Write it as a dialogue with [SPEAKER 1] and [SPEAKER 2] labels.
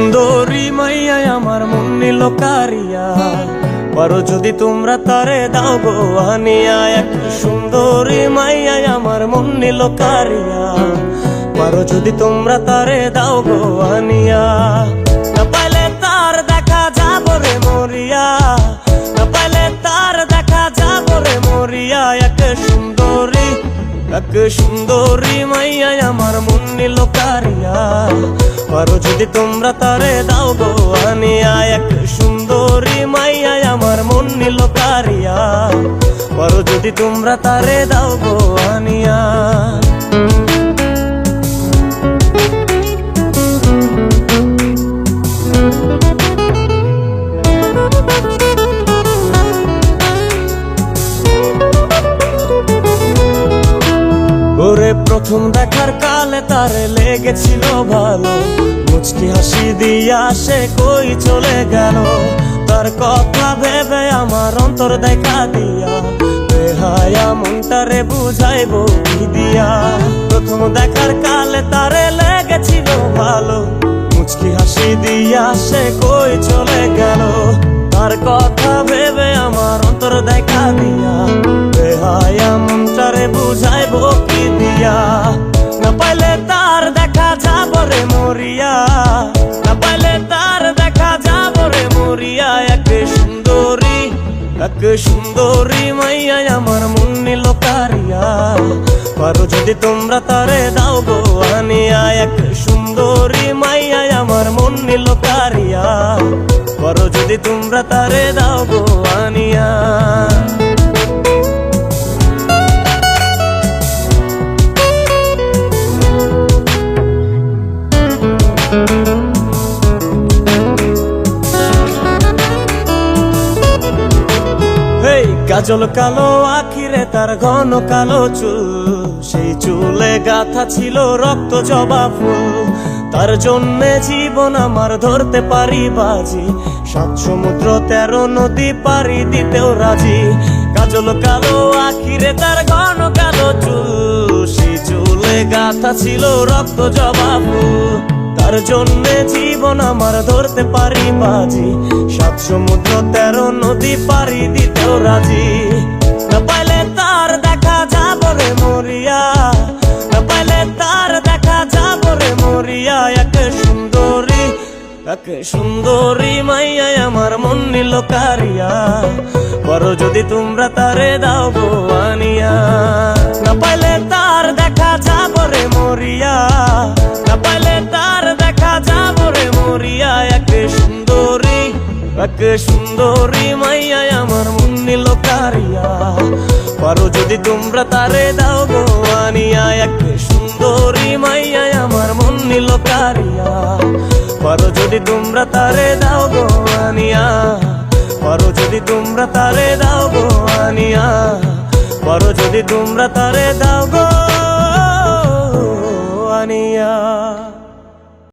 [SPEAKER 1] সুন্দরী মাইয়া আমার মন নিল কারিয়া, পারো যদি তোমরা তারে দাও গো আনিয়া। এক সুন্দরী মাইয়া আমার মন নিল কারিয়া, পারো যদি তোমরা তারে দাও গো আনিয়া। না পাইলে তার দেখা যাব রে মরিয়া, না পাইলে তার দেখা যাব রে মরিয়া। এক সুন্দরী মাইয়া আমার মন নিল কারিয়া, পারো যদি তোমরা তারে দাও গো আনিয়া। এক সুন্দরী মাইয়া আমার মন নিল কারিয়া, পারো যদি তোমরা তারে দাও গো আনিয়া। ওরে প্রথম দেখার কালে তারে লেগেছিল ভালো, মুচকি হাসি দিয়া সে কই চলে গেল। তার কথা ভেবে আমার অন্তর দেখা দিয়া, বেহায়া মনটারে বুঝাইবো কি দিয়া। প্রথম দেখার কালে তারে লেগেছিল ভালো, মুচকি হাসি দিয়া সে কই চলে গেল। তার কথা ভেবে আমার অন্তর দেখা দিয়া, বেহায়া মনটারে বুঝাইবো কি দিয়া। না পাইলে তার দেখা যাব রে মরিয়া, না পাইলে তার দেখা যাব রে মরিয়া। এক সুন্দরী মাইয়া আমার মন নিল কারিয়া, পারো যদি তোমরা তারে দাও গো আনিয়া। এক সুন্দরী মাইয়া আমার মন নিল কারিয়া, পারো যদি তোমরা তারে দাও গো আনিয়া। কাজল কালো আখিরে তার ঘন কালো চুল, সেই চুলে গাথা ছিল রক্ত জবা ফুল। তার জন্যে জীবন আমার ধরতে পারি বাজি, 7 সমুদ্র 13 নদী পারি দিতেও রাজি। কাজল কালো আখিরে তার ঘন কালো চুল, সেই চুলে গাথা ছিল রক্ত জবা ফুল। তার জন্যে জীবন আমার ধরতে পারি বাজি, 7 সমুদ্র 13 নদী পারি দিতেও রাজি। না পাইলে তার দেখা যাব রে মরিয়া, না পাইলে তার দেখা যাব রে মরিয়া। এক সুন্দরী মাইয়া আমার মন নিল কারিয়া, পারো যদি তোমরা তারে দাও গো আনিয়া। না পাইলে তার দেখা যাব রে মরিয়া, না পাইলে তার দেখা যাব রে মরিয়া। এক সুন্দরী মাইয়া আমার মন নিল কারিয়া, পারো যদি তোমরা তারে দাও গো আনিয়া। এক সুন্দরী মাইয়া আমার মন নিল কারিয়া, পারো যদি তোমরা তারে দাও গো আনিয়া। পারো যদি তোমরা তারে দাও গো আনিয়া, পারো যদি তোমরা তারে দাও গো আনিয়া।